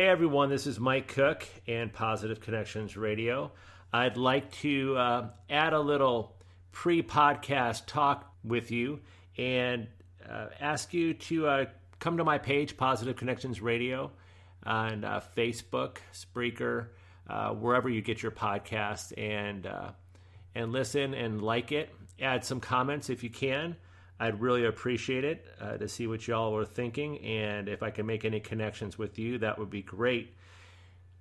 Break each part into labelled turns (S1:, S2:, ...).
S1: Hey everyone, this is Mike Cook and Positive Connections Radio. I'd like to add a little pre-podcast talk with you and ask you to come to my page, Positive Connections Radio, on Facebook, Spreaker, wherever you get your podcasts, and listen and like it. Add some comments if you can. I'd really appreciate it to see what y'all are thinking, and if I can make any connections with you, that would be great.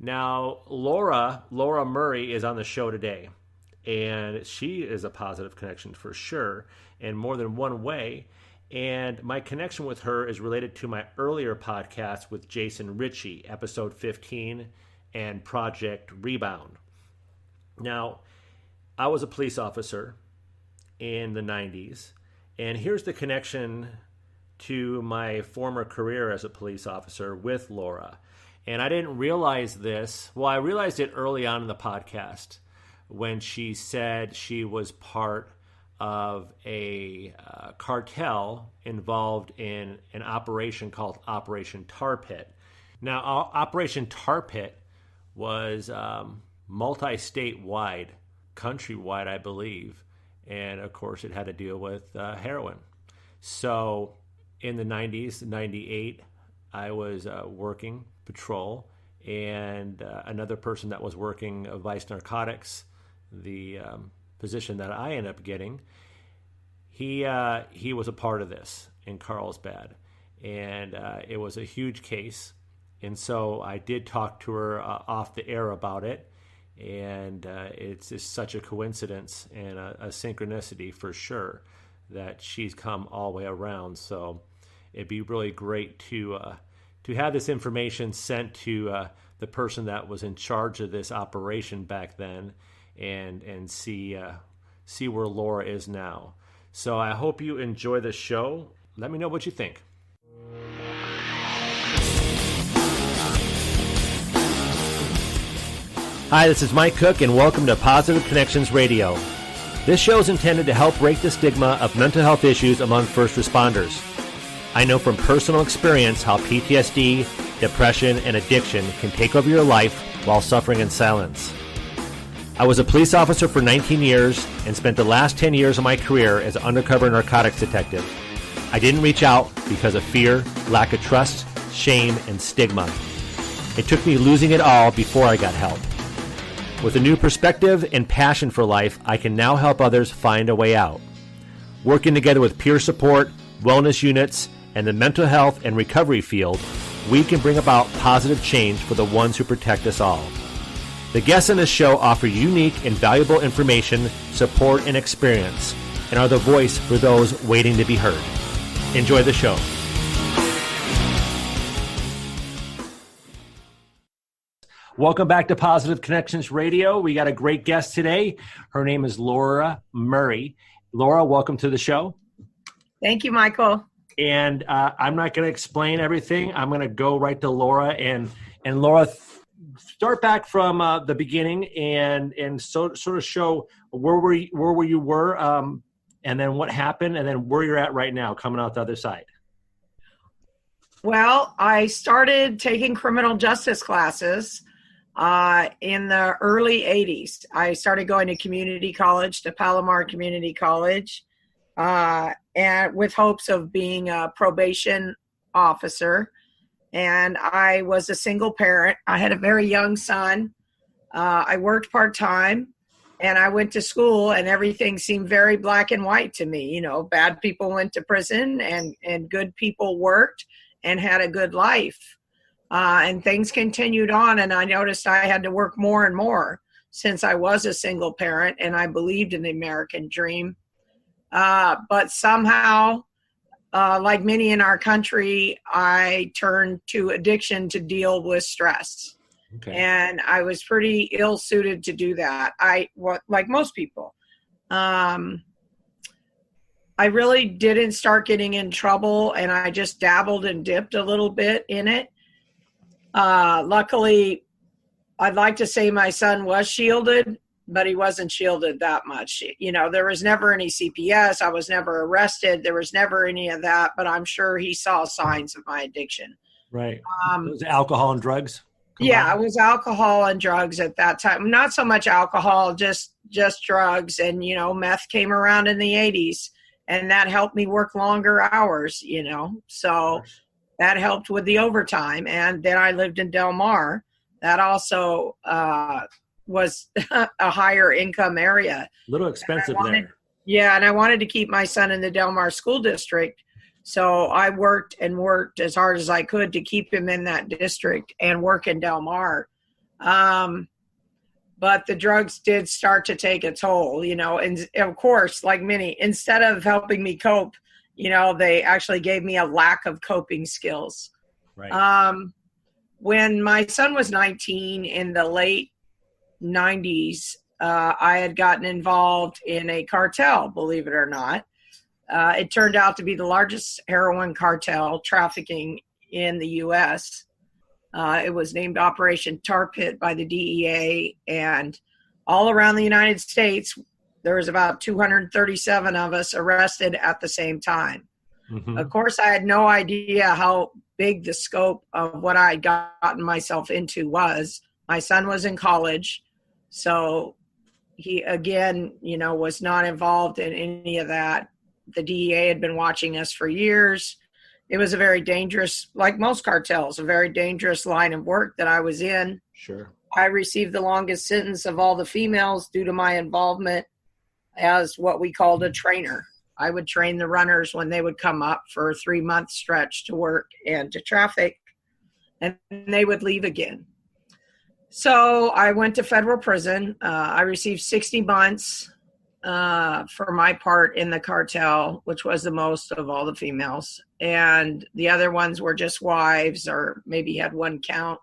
S1: Now, Laura Murray is on the show today, and she is a positive connection for sure, in more than one way. And my connection with her is related to my earlier podcast with Jason Ritchie, episode 15, and Project Rebound. Now, I was a police officer in the 90s. And here's the connection to my former career as a police officer with Laura. And I didn't realize this. Well, I realized it early on in the podcast when she said she was part of a cartel involved in an operation called Operation Tarpit. Now, Operation Tarpit was multi-state wide, countrywide, I believe. And of course, it had to deal with heroin. So in the 90s, 98, I was working patrol, and another person that was working vice narcotics, the position that I ended up getting, he was a part of this in Carlsbad. And it was a huge case. And so I did talk to her off the air about it. And it's just such a coincidence and a synchronicity for sure that she's come all the way around. So it'd be really great to have this information sent to the person that was in charge of this operation back then, and see where Laura is now. So I hope you enjoy the show. Let me know what you think. Hi, this is Mike Cook, and welcome to Positive Connections Radio. This show is intended to help break the stigma of mental health issues among first responders. I know from personal experience how PTSD, depression, and addiction can take over your life while suffering in silence. I was a police officer for 19 years and spent the last 10 years of my career as an undercover narcotics detective. I didn't reach out because of fear, lack of trust, shame, and stigma. It took me losing it all before I got help. With a new perspective and passion for life, I can now help others find a way out. Working together with peer support, wellness units, and the mental health and recovery field, we can bring about positive change for the ones who protect us all. The guests on this show offer unique and valuable information, support, and experience, and are the voice for those waiting to be heard. Enjoy the show. Welcome back to Positive Connections Radio. We got a great guest today. Her name is Laura Murray. Laura, welcome to the show.
S2: Thank you, Michael.
S1: And I'm not going to explain everything. I'm going to go right to Laura. And Laura, start back from the beginning and sort of show where you were, and then what happened, and then where you're at right now, coming out the other side.
S2: Well, I started taking criminal justice classes in the early 80s. I started going to community college, to Palomar Community College, and with hopes of being a probation officer. And I was a single parent. I had a very young son. I worked part-time, and I went to school, and everything seemed very black and white to me. You know, bad people went to prison, and good people worked and had a good life. And things continued on, and I noticed I had to work more and more since I was a single parent and I believed in the American dream. But somehow, like many in our country, I turned to addiction to deal with stress. Okay. And I was pretty ill-suited to do that. Like most people. I really didn't start getting in trouble, and I just dabbled and dipped a little bit in it. Luckily, I'd like to say my son was shielded, but he wasn't shielded that much. You know, there was never any CPS. I was never arrested. There was never any of that, but I'm sure he saw signs of my addiction.
S1: Right. Was it alcohol and drugs?
S2: Yeah,
S1: combined?
S2: it was alcohol and drugs at that time. Not so much alcohol, just drugs. And, meth came around in the 80s, and that helped me work longer hours,
S1: Of
S2: So
S1: course.
S2: that helped with the overtime. And then I lived in Del Mar. That also was a higher income area.
S1: A little
S2: I
S1: expensive
S2: wanted,
S1: there.
S2: yeah, and I wanted to keep my son in the Del Mar school district. So I worked and worked as hard as I could to keep him in that district and work in Del Mar. Um, but the drugs did start to take a toll, and of course, like many, instead of helping me cope, they actually gave me a lack of coping skills.
S1: Right.
S2: When my son was 19 in the late 90s, I had gotten involved in a cartel, believe it or not. It turned out to be the largest heroin cartel trafficking in the U.S. It was named Operation Tarpit by the DEA, and all around the United States, there was about 237 of us arrested at the same time.
S1: Mm-hmm.
S2: Of course, I had no idea how big the scope of what I had gotten myself into was. My son was in college, so he, again, was not involved in any of that. The DEA had been watching us for years. It was a very dangerous, like most cartels, a very dangerous line of work that I was in.
S1: Sure.
S2: I received the longest sentence of all the females due to my involvement as what we called a trainer. I would train the runners when they would come up for a 3-month stretch to work and to traffic, and they would leave again. So I went to federal prison. I received 60 months for my part in the cartel, which was the most of all the females. And the other ones were just wives or maybe had one count,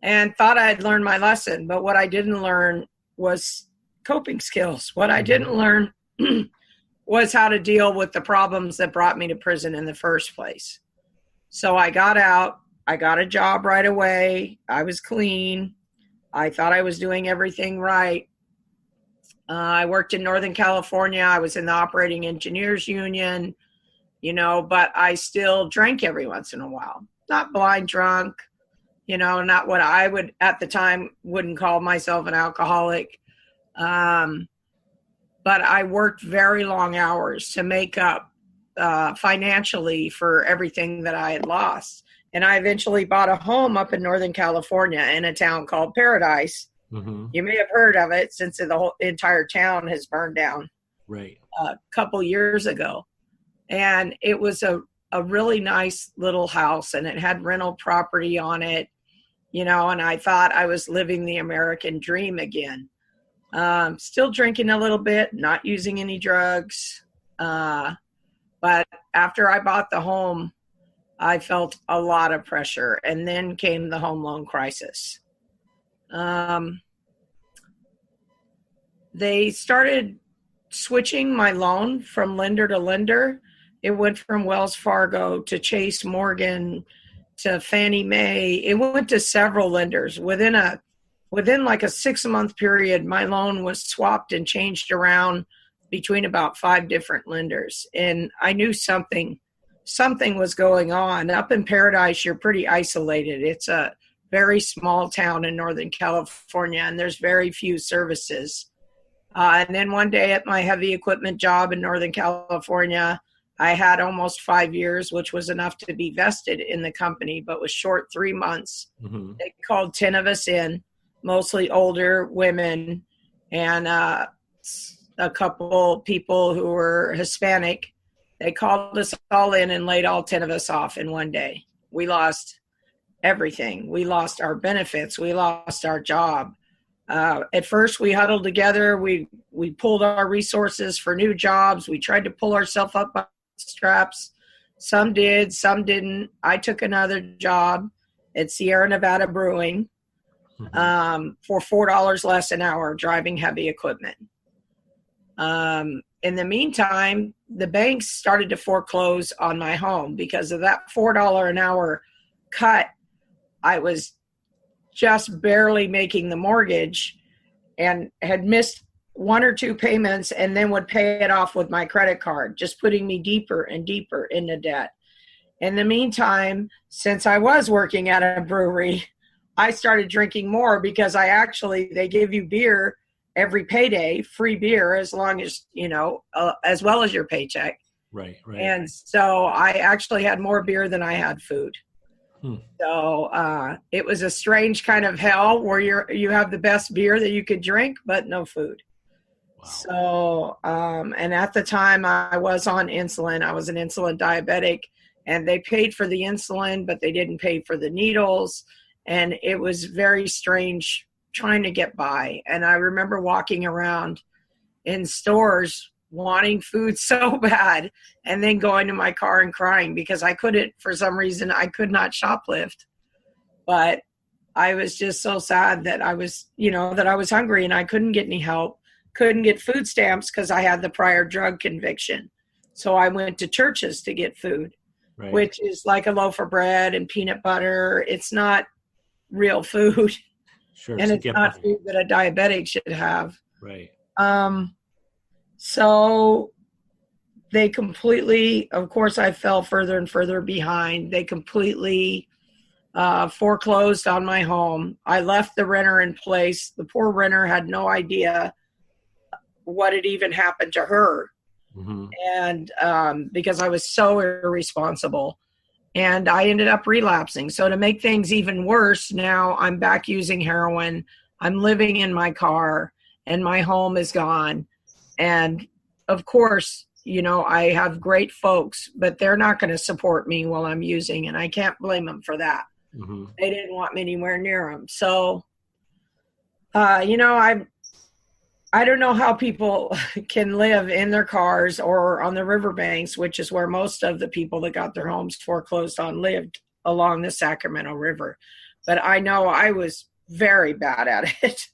S2: and thought I had learned my lesson. But what I didn't learn was coping skills. What I didn't learn was how to deal with the problems that brought me to prison in the first place. So I got out. I got a job right away. I was clean. I thought I was doing everything right. I worked in Northern California. I was in the Operating Engineers Union, but I still drank every once in a while. Not blind drunk, not what I would at the time wouldn't call myself an alcoholic. But I worked very long hours to make up financially for everything that I had lost. And I eventually bought a home up in Northern California in a town called Paradise.
S1: Mm-hmm.
S2: You may have heard of it since the whole entire town has burned down
S1: Right.
S2: a couple years ago. And it was a really nice little house, and it had rental property on it, and I thought I was living the American dream again. Still drinking a little bit, not using any drugs. But after I bought the home, I felt a lot of pressure. And then came the home loan crisis. They started switching my loan from lender to lender. It went from Wells Fargo to Chase Morgan to Fannie Mae. It went to several lenders. Within like a 6-month period, my loan was swapped and changed around between about 5 different lenders. And I knew something was going on. Up in Paradise, you're pretty isolated. It's a very small town in Northern California, and there's very few services. And then one day at my heavy equipment job in Northern California, I had almost 5 years, which was enough to be vested in the company, but was short 3 months. Mm-hmm. They called 10 of us in, mostly older women, and a couple people who were Hispanic. They called us all in and laid all 10 of us off in one day. We lost everything. We lost our benefits. We lost our job. At first, we huddled together. We pulled our resources for new jobs. We tried to pull ourselves up by straps. Some did, some didn't. I took another job at Sierra Nevada Brewing for $4 less an hour driving heavy equipment. In the meantime, the banks started to foreclose on my home because of that $4 an hour cut. I was just barely making the mortgage and had missed 1 or 2 payments and then would pay it off with my credit card, just putting me deeper and deeper into debt. In the meantime, since I was working at a brewery, I started drinking more because they give you beer every payday, free beer, as long as, as well as your paycheck.
S1: Right.
S2: And so I actually had more beer than I had food. So it was a strange kind of hell where you have the best beer that you could drink, but no food. Wow. So, and at the time I was on insulin. I was an insulin diabetic, and they paid for the insulin, but they didn't pay for the needles. And it was very strange trying to get by. And I remember walking around in stores wanting food so bad, and then going to my car and crying because for some reason, I could not shoplift. But I was just so sad that I was hungry and I couldn't get any help, couldn't get food stamps because I had the prior drug conviction. So I went to churches to get food, which is like a loaf of bread and peanut butter. It's not real food.
S1: Sure.
S2: And it's not food that a diabetic should have.
S1: Right.
S2: So they completely, of course, I fell further and further behind. They completely foreclosed on my home. I left the renter in place. The poor renter had no idea what had even happened to her. Mm-hmm. And because I was so irresponsible. And I ended up relapsing. So to make things even worse, now I'm back using heroin. I'm living in my car, and my home is gone. And of course, I have great folks, but they're not going to support me while I'm using, and I can't blame them for that. Mm-hmm. They didn't want me anywhere near them. So, I don't know how people can live in their cars or on the riverbanks, which is where most of the people that got their homes foreclosed on lived, along the Sacramento River. But I know I was very bad at it.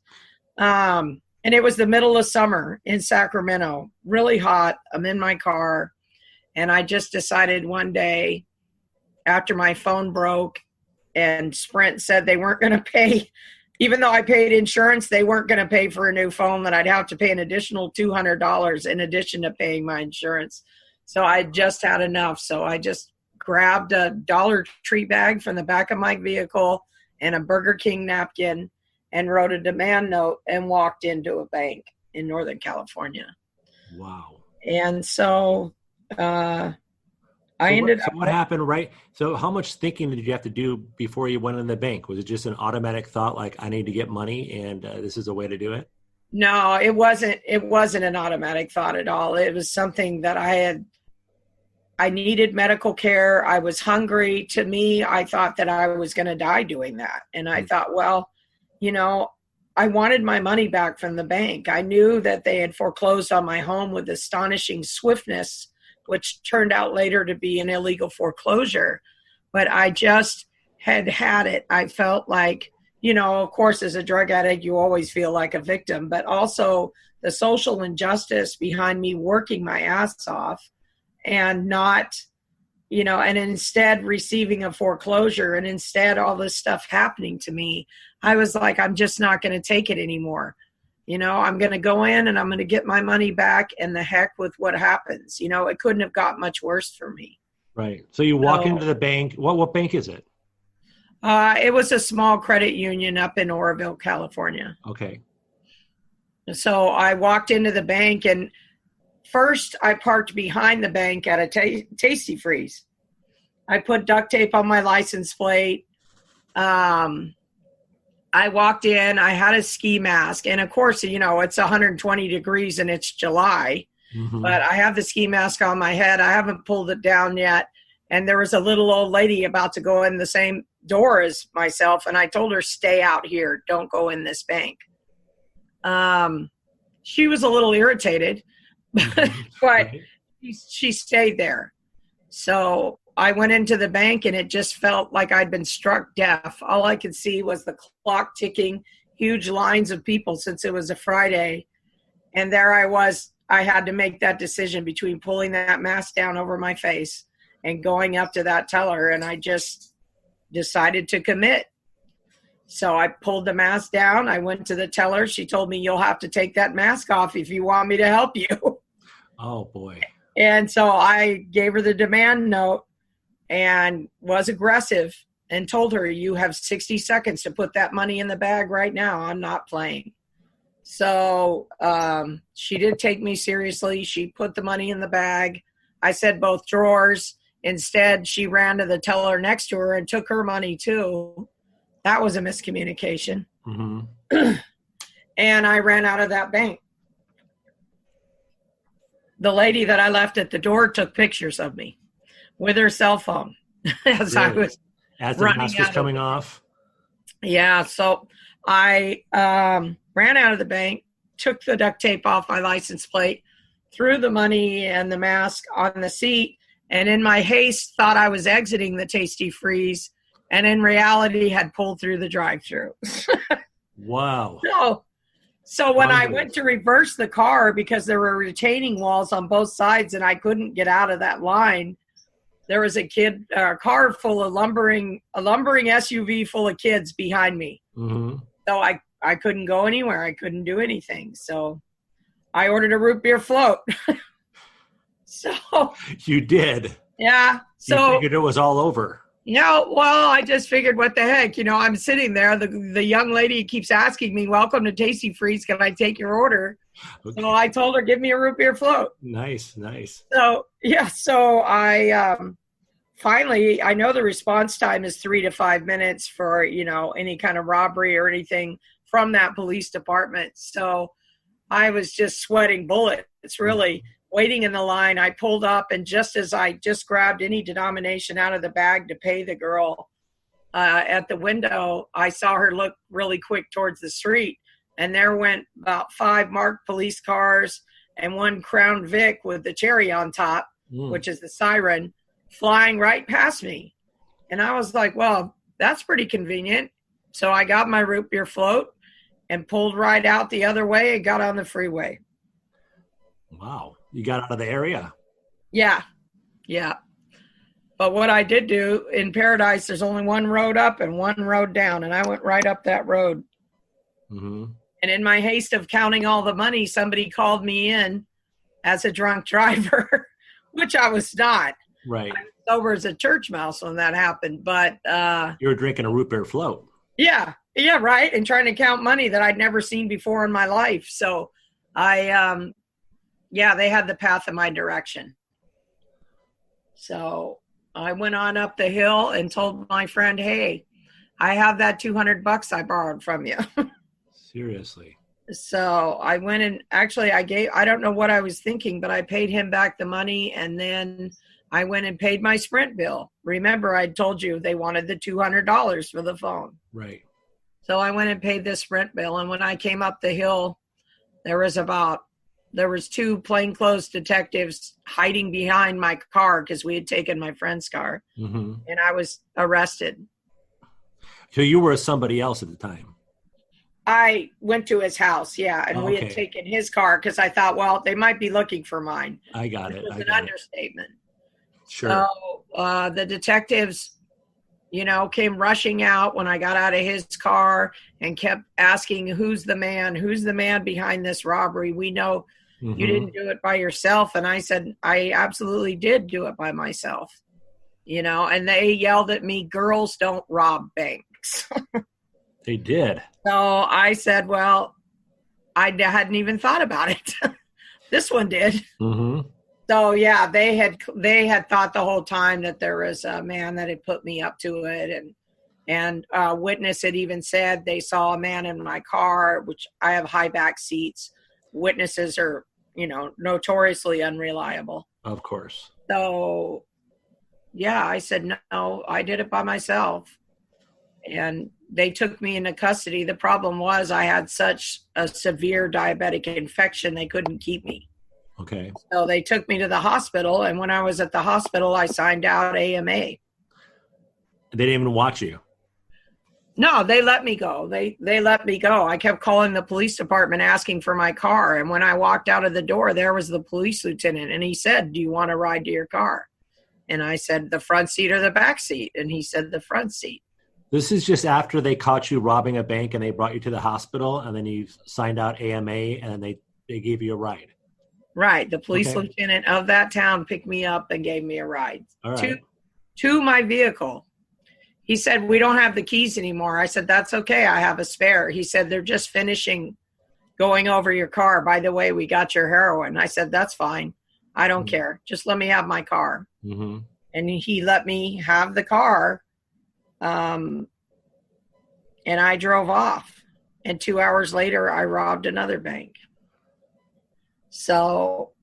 S2: And it was the middle of summer in Sacramento, really hot. I'm in my car, and I just decided one day after my phone broke and Sprint said they weren't going to pay, even though I paid insurance, they weren't going to pay for a new phone, that I'd have to pay an additional $200 in addition to paying my insurance. So I just had enough. So I just grabbed a Dollar Tree bag from the back of my vehicle and a Burger King napkin and wrote a demand note and walked into a bank in Northern California.
S1: Wow.
S2: And so I ended up.
S1: What happened, right? So how much thinking did you have to do before you went in the bank? Was it just an automatic thought like, I need to get money and this is a way to do it?
S2: No, it wasn't. It wasn't an automatic thought at all. It was something that I needed medical care. I was hungry. To me, I thought that I was going to die doing that. And I thought, well, I wanted my money back from the bank. I knew that they had foreclosed on my home with astonishing swiftness, which turned out later to be an illegal foreclosure. But I just had it. I felt like, of course, as a drug addict, you always feel like a victim, but also the social injustice behind me working my ass off and not, and instead receiving a foreclosure, and instead all this stuff happening to me. I was like, I'm just not going to take it anymore. I'm going to go in and I'm going to get my money back, and the heck with what happens. It couldn't have got much worse for me.
S1: Right. So you walk into the bank. What bank is it?
S2: It was a small credit union up in Oroville, California.
S1: Okay.
S2: So I walked into the bank, and first I parked behind the bank at a Tasty Freeze. I put duct tape on my license plate. I walked in, I had a ski mask, and of course, it's 120 degrees and it's July, but I have the ski mask on my head. I haven't pulled it down yet. And there was a little old lady about to go in the same door as myself, and I told her, stay out here, don't go in this bank. She was a little irritated, but she stayed there. So I went into the bank, and it just felt like I'd been struck deaf. All I could see was the clock ticking, huge lines of people since it was a Friday. And there I was. I had to make that decision between pulling that mask down over my face and going up to that teller. And I just decided to commit. So I pulled the mask down. I went to the teller. She told me, you'll have to take that mask off if you want me to help you.
S1: Oh, boy. And
S2: so I gave her the demand note and was aggressive and told her, you have 60 seconds to put that money in the bag right now. I'm not playing. So she did take me seriously. She put the money in the bag. I said both drawers. Instead, she ran to the teller next to her and took her money too. That was a miscommunication.
S1: Mm-hmm.
S2: And I ran out of that bank. The lady that I left at the door took pictures of me with her cell phone as I was
S1: as the mask was coming off.
S2: Yeah, so I ran out of the bank, took the duct tape off my license plate, threw the money and the mask on the seat, and in my haste thought I was exiting the Tasty Freeze, and in reality had pulled through the drive-thru.
S1: Wow.
S2: So when I went to reverse the car, because there were retaining walls on both sides and I couldn't get out of that line, there was a car full of a lumbering SUV full of kids behind me.
S1: Mm-hmm.
S2: So I couldn't go anywhere. I couldn't do anything. So I ordered a root beer float. So
S1: you did.
S2: Yeah. So
S1: you figured it was all over.
S2: Well, I just figured, what the heck? I'm sitting there. The young lady keeps asking me, welcome to Tasty Freeze. Can I take your order? Okay. So I told her, give me a root beer float.
S1: Nice.
S2: So, yeah. So I finally, I know the response time is 3 to 5 minutes for, any kind of robbery or anything from that police department. So I was just sweating bullets, really. Waiting in the line, I pulled up, and just as I just grabbed any denomination out of the bag to pay the girl at the window, I saw her look really quick towards the street, and there went about 5 marked police cars and 1 Crown Vic with the cherry on top, which is the siren, flying right past me. And I was like, well, that's pretty convenient. So I got my root beer float and pulled right out the other way and got on the freeway.
S1: Wow. You got out of the area.
S2: Yeah. But what I did do, in Paradise, there's only 1 road up and 1 road down, and I went right up that road.
S1: Mm-hmm.
S2: And in my haste of counting all the money, somebody called me in as a drunk driver, which I was not.
S1: Right.
S2: I was sober as a church mouse when that happened. But
S1: you were drinking a root beer float.
S2: Yeah, right. And trying to count money that I'd never seen before in my life. So they had the path in my direction. So I went on up the hill and told my friend, hey, I have that $200 I borrowed from you.
S1: Seriously.
S2: So I went and actually I don't know what I was thinking, but I paid him back the money, and then I went and paid my Sprint bill. Remember, I told you they wanted the $200 for the phone.
S1: Right.
S2: So I went and paid the Sprint bill, and when I came up the hill, there was 2 plainclothes detectives hiding behind my car because we had taken my friend's car,
S1: mm-hmm.
S2: and I was arrested.
S1: So you were somebody else at the time?
S2: I went to his house, and we had taken his car because I thought, well, they might be looking for mine.
S1: I got it.
S2: It was an understatement.
S1: Sure.
S2: So the detectives, came rushing out when I got out of his car and kept asking, who's the man behind this robbery? We know
S1: mm-hmm.
S2: you didn't do it by yourself. And I said, I absolutely did do it by myself, and they yelled at me, girls don't rob banks.
S1: They did.
S2: So I said, well, I hadn't even thought about it. This one did.
S1: Mm-hmm.
S2: So yeah, they had thought the whole time that there was a man that had put me up to it, and witness had even said they saw a man in my car, which I have high back seats. Witnesses are, notoriously unreliable.
S1: Of course.
S2: So yeah, I said, no, I did it by myself. And they took me into custody. The problem was I had such a severe diabetic infection, they couldn't keep me.
S1: Okay.
S2: So they took me to the hospital, and when I was at the hospital, I signed out AMA.
S1: They didn't even watch you?
S2: No, they let me go. They let me go. I kept calling the police department asking for my car, and when I walked out of the door, there was the police lieutenant, and he said, do you want to ride to your car? And I said, the front seat or the back seat? And he said, the front seat.
S1: This is just after they caught you robbing a bank and they brought you to the hospital, and then you signed out AMA, and they gave you a ride.
S2: Right. The police lieutenant of that town picked me up and gave me a ride
S1: All right.
S2: to my vehicle. He said, we don't have the keys anymore. I said, that's okay. I have a spare. He said, they're just finishing going over your car. By the way, we got your heroin. I said, that's fine. I don't care. Just let me have my car.
S1: Mm-hmm.
S2: And he let me have the car. And I drove off. And 2 hours later, I robbed another bank. So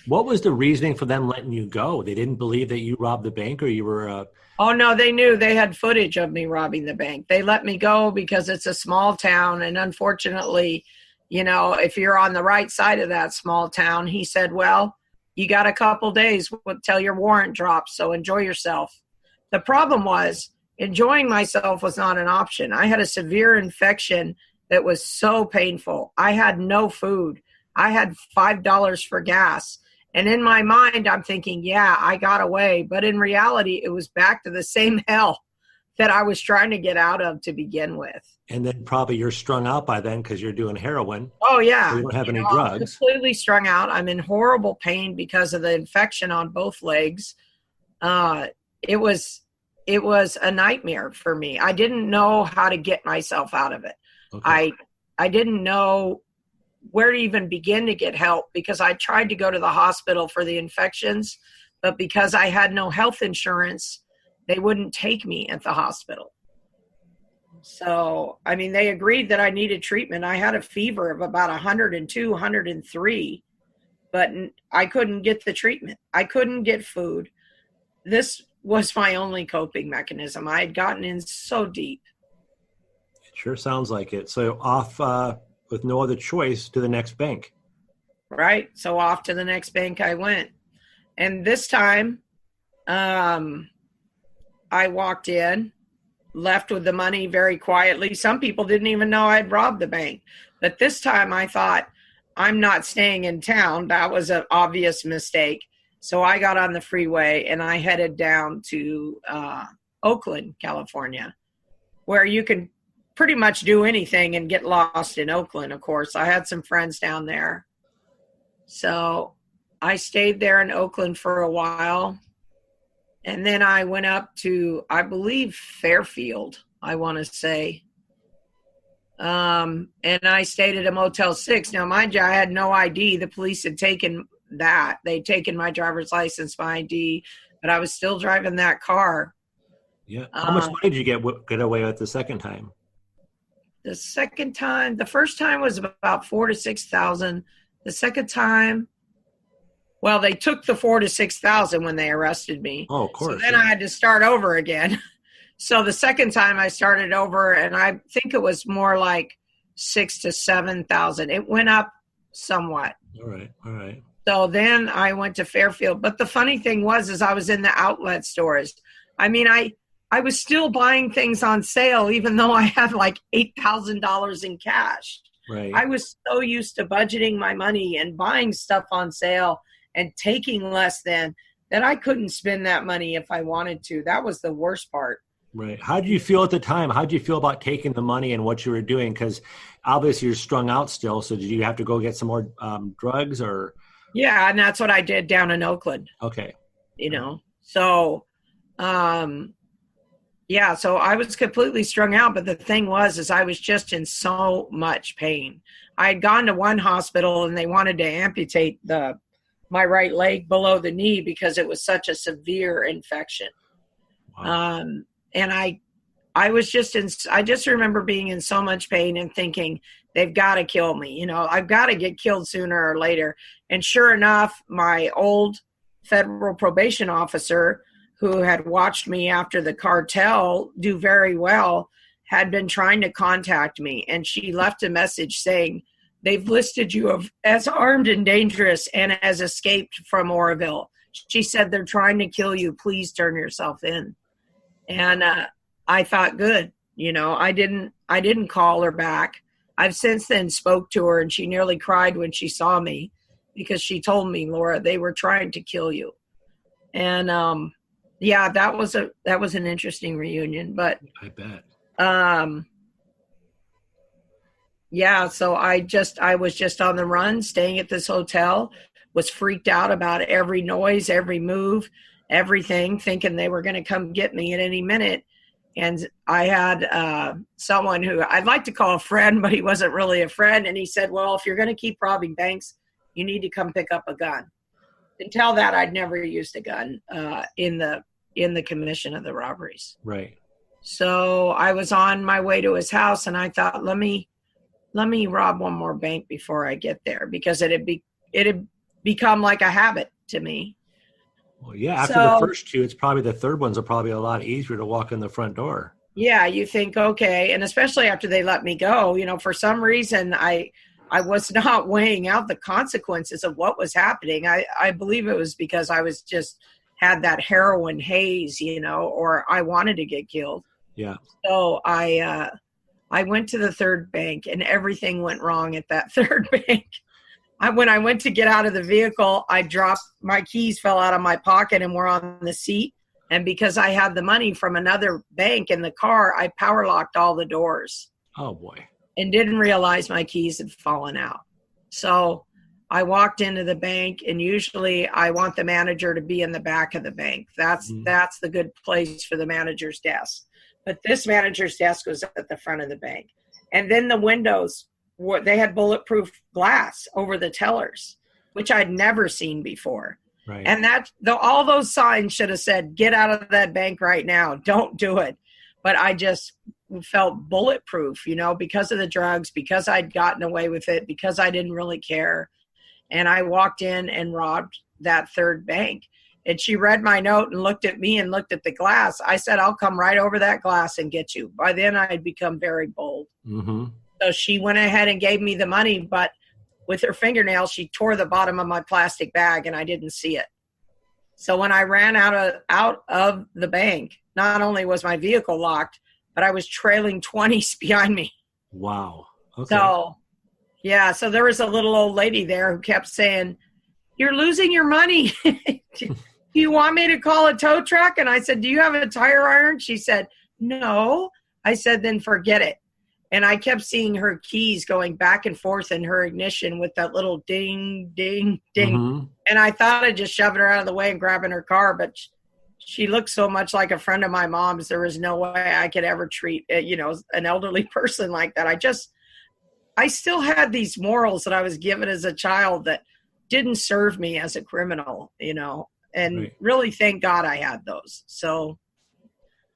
S1: What was the reasoning for them letting you go? They didn't believe that you robbed the bank, or you were...
S2: Oh, no, they knew. They had footage of me robbing the bank. They let me go because it's a small town. And unfortunately, you know, if you're on the right side of that small town, he said, well, you got a couple days till your warrant drops, so enjoy yourself. The problem was enjoying myself was not an option. I had a severe infection that was so painful. I had no food. I had $5 for gas. And in my mind, I'm thinking, yeah, I got away. But in reality, it was back to the same hell that I was trying to get out of to begin with.
S1: And then probably you're strung out by then because you're doing heroin.
S2: Oh, yeah.
S1: So you don't have any drugs.
S2: I'm completely strung out. I'm in horrible pain because of the infection on both legs. It was a nightmare for me. I didn't know how to get myself out of it. Okay. I didn't know where to even begin to get help because I tried to go to the hospital for the infections, but because I had no health insurance, they wouldn't take me at the hospital. So, I mean, they agreed that I needed treatment. I had a fever of about 102, 103, but I couldn't get the treatment. I couldn't get food. This was my only coping mechanism. I had gotten in so deep.
S1: It sure sounds like it. So off with no other choice to the next bank.
S2: Right. So off to the next bank I went. And this time, I walked in, left with the money very quietly. Some people didn't even know I'd robbed the bank. But this time I thought, I'm not staying in town. That was an obvious mistake. So I got on the freeway and I headed down to Oakland, California, where you can pretty much do anything and get lost in Oakland, of course. I had some friends down there. So I stayed there in Oakland for a while. And then I went up to, I believe, Fairfield, I want to say. And I stayed at a Motel 6. Now, mind you, I had no ID. The police had taken that. They'd taken my driver's license, my ID, but I was still driving that car.
S1: Yeah. How much money did you get away with the second time?
S2: The second time, the first time was about $4,000 to $6,000. The second time, well, they took the $4,000 to $6,000 when they arrested me.
S1: Oh, of course.
S2: So then I had to start over again. So the second time I started over, and I think it was more like $6,000 to $7,000. It went up somewhat.
S1: All right.
S2: So then I went to Fairfield. But the funny thing was I was in the outlet stores. I mean, I was still buying things on sale, even though I had like $8,000 in cash.
S1: Right.
S2: I was so used to budgeting my money and buying stuff on sale and taking less than that I couldn't spend that money if I wanted to. That was the worst part.
S1: Right. How did you feel at the time? How did you feel about taking the money and what you were doing? Because obviously you're strung out still. So did you have to go get some more drugs or?
S2: Yeah, and that's what I did down in Oakland.
S1: Okay.
S2: You know, so, yeah, so I was completely strung out. But the thing was I was just in so much pain. I had gone to one hospital and they wanted to amputate my right leg below the knee because it was such a severe infection. Wow. And I was I just remember being in so much pain and thinking, they've got to kill me. You know, I've got to get killed sooner or later. And sure enough, my old federal probation officer, who had watched me after the cartel do very well, had been trying to contact me. And she left a message saying, they've listed you as armed and dangerous and as escaped from Oroville. She said, they're trying to kill you. Please turn yourself in. And I thought, good. You know, I didn't call her back. I've since then spoke to her, and she nearly cried when she saw me because she told me, Laura, they were trying to kill you. And yeah, that was an interesting reunion. But
S1: I bet.
S2: Yeah, so I was just on the run, staying at this hotel, was freaked out about every noise, every move. everything, thinking they were going to come get me at any minute. And I had someone who I'd like to call a friend, but he wasn't really a friend. And he said, well, if you're going to keep robbing banks, you need to come pick up a gun. Until that, I'd never used a gun in the commission of the robberies.
S1: Right.
S2: So I was on my way to his house, and I thought, let me rob one more bank before I get there, because it had become like a habit to me.
S1: Well, yeah, after the first two, it's probably the third ones are probably a lot easier to walk in the front door.
S2: Yeah, you think, okay, and especially after they let me go, for some reason I was not weighing out the consequences of what was happening. I believe it was because I was just had that heroin haze, or I wanted to get killed.
S1: Yeah. So
S2: I went to the third bank, and everything went wrong at that third bank. When I went to get out of the vehicle, I dropped my keys, fell out of my pocket, and were on the seat. And because I had the money from another bank in the car, I power locked all the doors.
S1: Oh boy. And
S2: didn't realize my keys had fallen out. So I walked into the bank, and usually I want the manager to be in the back of the bank. That's the good place for the manager's desk. But this manager's desk was at the front of the bank. And then the windows, they had bulletproof glass over the tellers, which I'd never seen before.
S1: Right.
S2: And all those signs should have said, get out of that bank right now. Don't do it. But I just felt bulletproof, because of the drugs, because I'd gotten away with it, because I didn't really care. And I walked in and robbed that third bank. And she read my note and looked at me and looked at the glass. I said, I'll come right over that glass and get you. By then, I'd become very bold.
S1: Mm-hmm.
S2: So she went ahead and gave me the money, but with her fingernails, she tore the bottom of my plastic bag, and I didn't see it. So when I ran out of the bank, not only was my vehicle locked, but I was trailing 20s behind me.
S1: Wow. Okay.
S2: So, yeah, so there was a little old lady there who kept saying, you're losing your money. Do you want me to call a tow truck? And I said, do you have a tire iron? She said, no. I said, then forget it. And I kept seeing her keys going back and forth in her ignition with that little ding, ding, ding. Mm-hmm. And I thought I'd just shoving her out of the way and grabbing her car, but she looked so much like a friend of my mom's. There was no way I could ever treat, an elderly person like that. I still had these morals that I was given as a child that didn't serve me as a criminal, and right. Really thank God I had those. So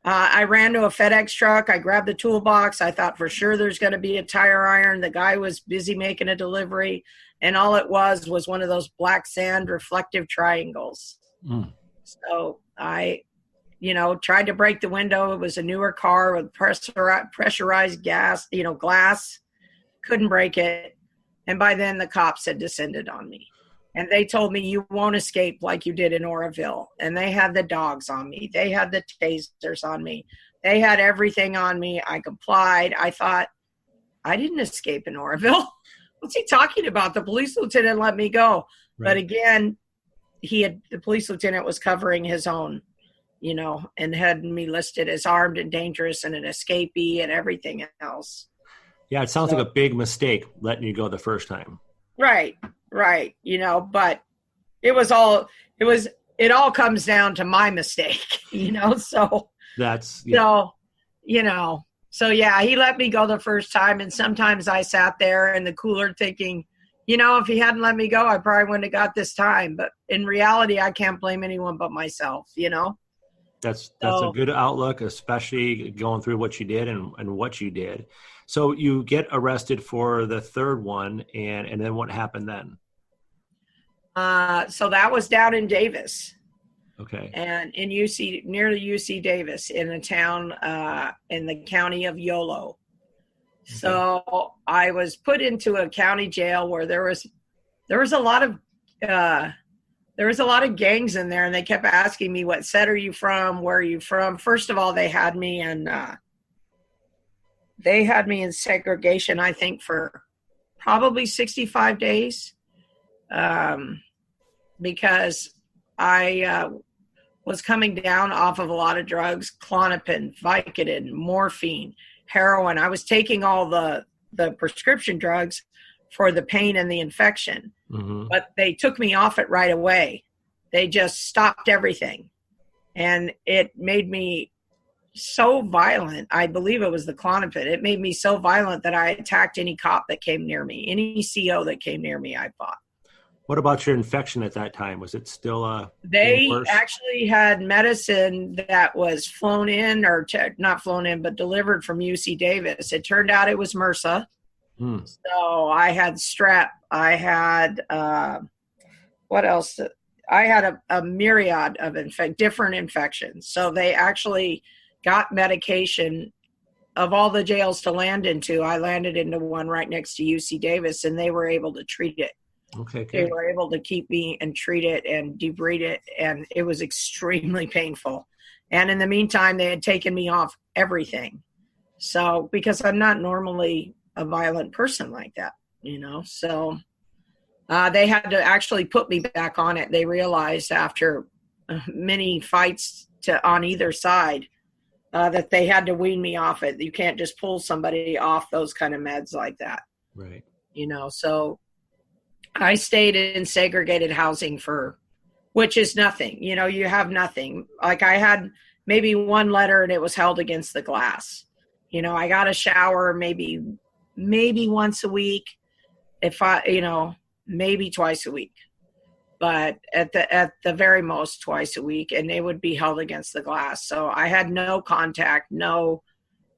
S2: I ran to a FedEx truck. I grabbed the toolbox. I thought for sure there's going to be a tire iron. The guy was busy making a delivery, and all it was one of those black sand reflective triangles. Mm. So I, tried to break the window. It was a newer car with pressurized glass. Couldn't break it. And by then the cops had descended on me. And they told me, you won't escape like you did in Oroville. And they had the dogs on me. They had the tasers on me. They had everything on me. I complied. I thought, I didn't escape in Oroville. What's he talking about? The police lieutenant let me go. Right. But again, the police lieutenant was covering his own, and had me listed as armed and dangerous and an escapee and everything else.
S1: Yeah, it sounds like a big mistake letting you go the first time.
S2: Right. But it all comes down to my mistake, so
S1: that's, yeah.
S2: So yeah, he let me go the first time. And sometimes I sat there in the cooler thinking, if he hadn't let me go, I probably wouldn't have got this time. But in reality, I can't blame anyone but myself,
S1: That's a good outlook, especially going through what you did and what you did. So you get arrested for the third one, and then what happened then?
S2: So that was down in Davis.
S1: Okay.
S2: And in near the UC Davis, in a town in the county of Yolo. Okay. So I was put into a county jail where there was a lot of gangs in there, and they kept asking me, what set are you from? Where are you from? First of all, they had me in segregation, I think, for probably 65 days. Because I was coming down off of a lot of drugs, Klonopin, Vicodin, morphine, heroin. I was taking all the prescription drugs for the pain and the infection. Mm-hmm. But they took me off it right away. They just stopped everything. And it made me so violent. I believe it was the Clonopin. It made me so violent that I attacked any cop that came near me. Any CO that came near me, I fought.
S1: What about your infection at that time? Was it still
S2: they
S1: worse?
S2: Actually had medicine that was flown in, or not flown in, but delivered from UC Davis. It turned out it was MRSA. So I had strep. I had, what else? I had a myriad of different infections. So they actually got medication. Of all the jails to land into, I landed into one right next to UC Davis, and they were able to treat it.
S1: Okay, good.
S2: They were able to keep me and treat it and debride it, and it was extremely painful. And in the meantime, they had taken me off everything. So, because I'm not normally a violent person like that, so they had to actually put me back on it. They realized after many fights on either side that they had to wean me off it. You can't just pull somebody off those kind of meds like that.
S1: Right.
S2: So I stayed in segregated housing which is nothing. You have nothing. Like I had maybe one letter and it was held against the glass. I got a shower maybe once a week, maybe twice a week, but at the very most twice a week, and they would be held against the glass. So I had no contact, no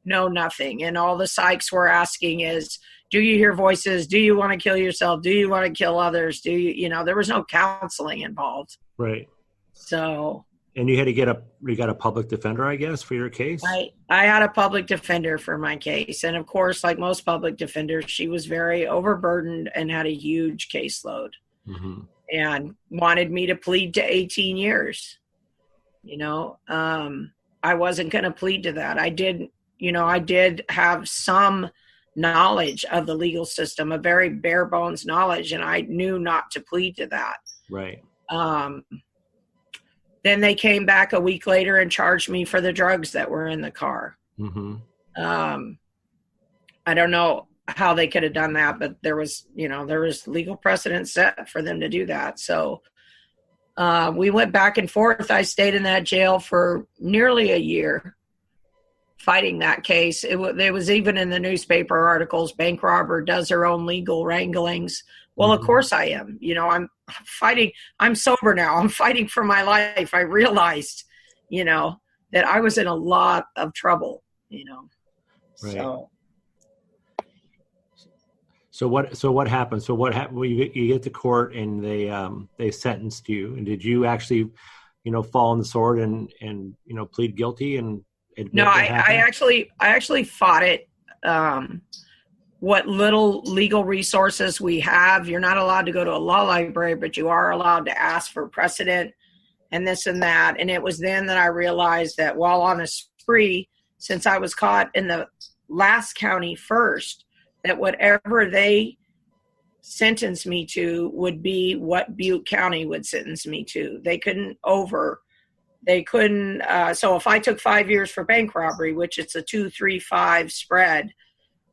S2: nothing. And all the psychs were asking is, do you hear voices? Do you want to kill yourself? Do you want to kill others? Do you, there was no counseling involved.
S1: Right.
S2: So.
S1: And you had to you got a public defender, I guess, for your case?
S2: I had a public defender for my case. And of course, like most public defenders, she was very overburdened and had a huge caseload. Mm-hmm. And wanted me to plead to 18 years. I wasn't going to plead to that. I did have some knowledge of the legal system, a very bare bones knowledge, and I knew not to plead to that.
S1: Right.
S2: Then they came back a week later and charged me for the drugs that were in the car. Mm-hmm. I don't know how they could have done that, but there was legal precedent set for them to do that. So we went back and forth. I stayed in that jail for nearly a year fighting that case. It was even in the newspaper articles, bank robber does her own legal wranglings. Well, mm-hmm. Of course I am. I'm fighting. I'm sober now. I'm fighting for my life. I realized, that I was in a lot of trouble,
S1: Right. So what happened? So what happened? Well, you get to court and they sentenced you. And did you actually, fall on the sword and plead guilty and admit?
S2: No, I actually fought it. What little legal resources we have, you're not allowed to go to a law library, but you are allowed to ask for precedent and this and that. And it was then that I realized that while on a spree, since I was caught in the last county first, that whatever they sentenced me to would be what Butte County would sentence me to. So if I took 5 years for bank robbery, which it's a 2, 3, 5 spread,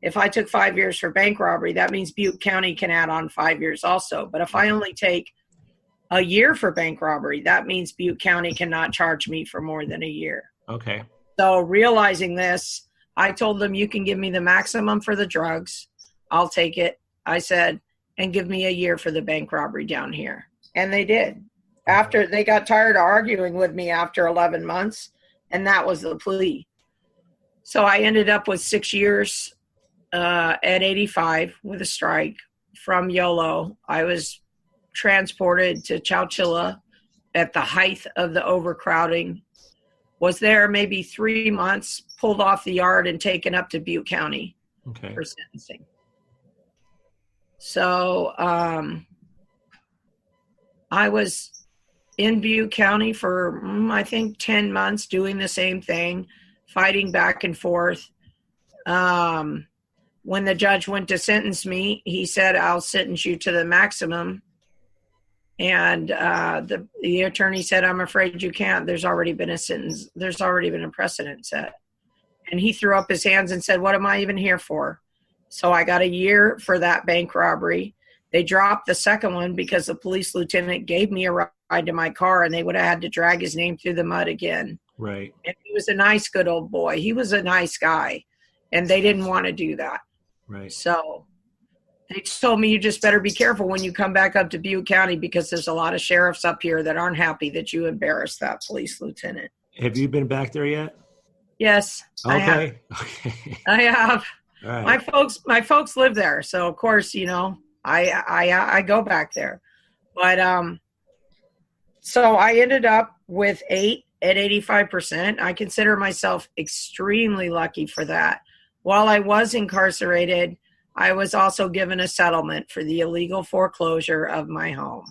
S2: if I took 5 years for bank robbery, that means Butte County can add on 5 years also. But if I only take a year for bank robbery, that means Butte County cannot charge me for more than a year.
S1: Okay.
S2: So realizing this, I told them, you can give me the maximum for the drugs. I'll take it. I said, and give me a year for the bank robbery down here. And they did. After they got tired of arguing with me after 11 months, and that was the plea. So I ended up with 6 years at 85 with a strike from Yolo. I was transported to Chowchilla at the height of the overcrowding. Was there maybe 3 months, pulled off the yard and taken up to Butte County for sentencing. So I was in Butte County for, I think, 10 months doing the same thing, fighting back and forth. When the judge went to sentence me, he said, I'll sentence you to the maximum. And the attorney said, I'm afraid you can't. There's already been a sentence. There's already been a precedent set. And he threw up his hands and said, what am I even here for? So I got a year for that bank robbery. They dropped the second one because the police lieutenant gave me a ride to my car, and they would have had to drag his name through the mud again.
S1: Right.
S2: And he was a nice, good old boy. He was a nice guy, and they didn't want to do that.
S1: Right.
S2: So they told me, you just better be careful when you come back up to Butte County, because there's a lot of sheriffs up here that aren't happy that you embarrassed that police lieutenant.
S1: Have you been back there yet?
S2: Yes,
S1: Okay.
S2: I have.
S1: Okay.
S2: I have.
S1: All right.
S2: My folks live there, so of course, I go back there. But so I ended up with 8 at 85%. I consider myself extremely lucky for that. While I was incarcerated, I was also given a settlement for the illegal foreclosure of my home.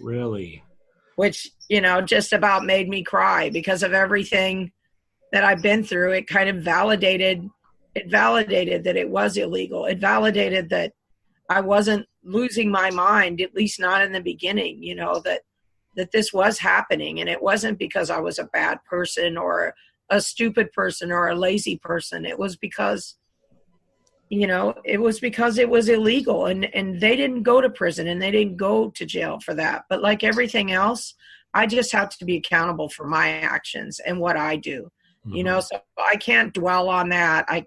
S1: Really?
S2: Which, just about made me cry because of everything that I've been through. It kind of validated that it was illegal. It validated that I wasn't losing my mind, at least not in the beginning, that this was happening. And it wasn't because I was a bad person or a stupid person or a lazy person. It was because, it was illegal, and they didn't go to prison and they didn't go to jail for that. But like everything else, I just have to be accountable for my actions and what I do, so I can't dwell on that. I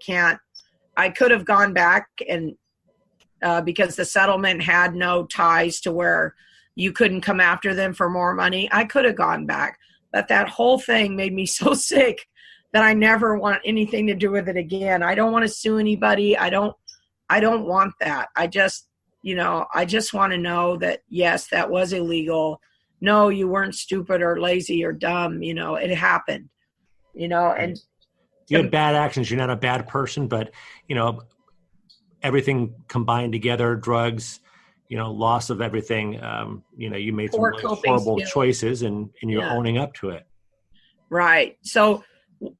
S2: could have gone back and, because the settlement had no ties to where you couldn't come after them for more money, I could have gone back. But that whole thing made me so sick that I never want anything to do with it again. I don't want to sue anybody. I don't want that. I just want to know that, yes, that was illegal. No, you weren't stupid or lazy or dumb. It happened, and
S1: you had bad actions. You're not a bad person, but, everything combined together, drugs, loss of everything, you made some really horrible choices and you're owning up to it.
S2: Right. So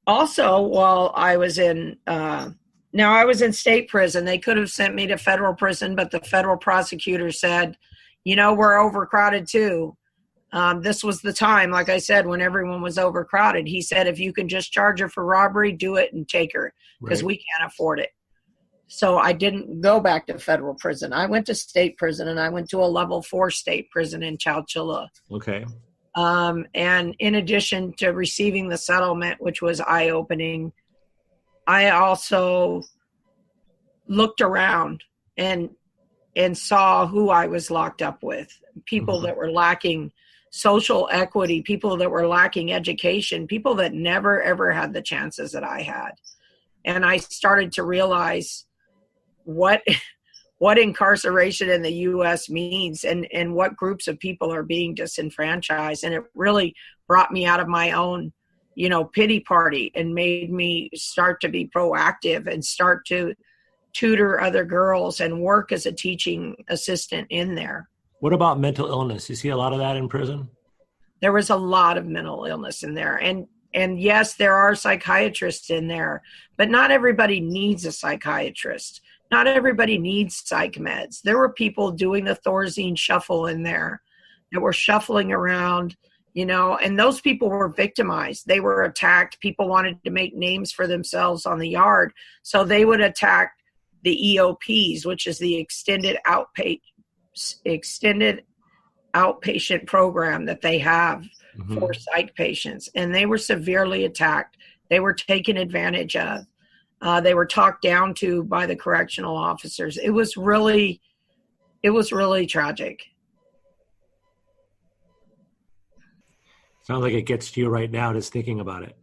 S2: also, while I was in, I was in state prison. They could have sent me to federal prison, but the federal prosecutor said, we're overcrowded too. This was the time, like I said, when everyone was overcrowded. He said, if you can just charge her for robbery, do it and take her, because we can't afford it. So I didn't go back to federal prison. I went to state prison, and I went to a level 4 state prison in Chowchilla.
S1: Okay.
S2: And in addition to receiving the settlement, which was eye-opening, I also looked around and saw who I was locked up with. People that were lacking social equity, people that were lacking education, people that never, ever had the chances that I had. And I started to realize what incarceration in the U.S. means and what groups of people are being disenfranchised. And it really brought me out of my own, pity party, and made me start to be proactive and start to tutor other girls and work as a teaching assistant in there.
S1: What about mental illness? You see a lot of that in prison?
S2: There was a lot of mental illness in there. And yes, there are psychiatrists in there, but not everybody needs a psychiatrist. Not everybody needs psych meds. There were people doing the Thorazine shuffle in there that were shuffling around, and those people were victimized. They were attacked. People wanted to make names for themselves on the yard. So they would attack the EOPs, which is the extended outpatient program that they have for psych patients. And they were severely attacked. They were taken advantage of. They were talked down to by the correctional officers. It was really tragic.
S1: Sounds like it gets to you right now, just thinking about it.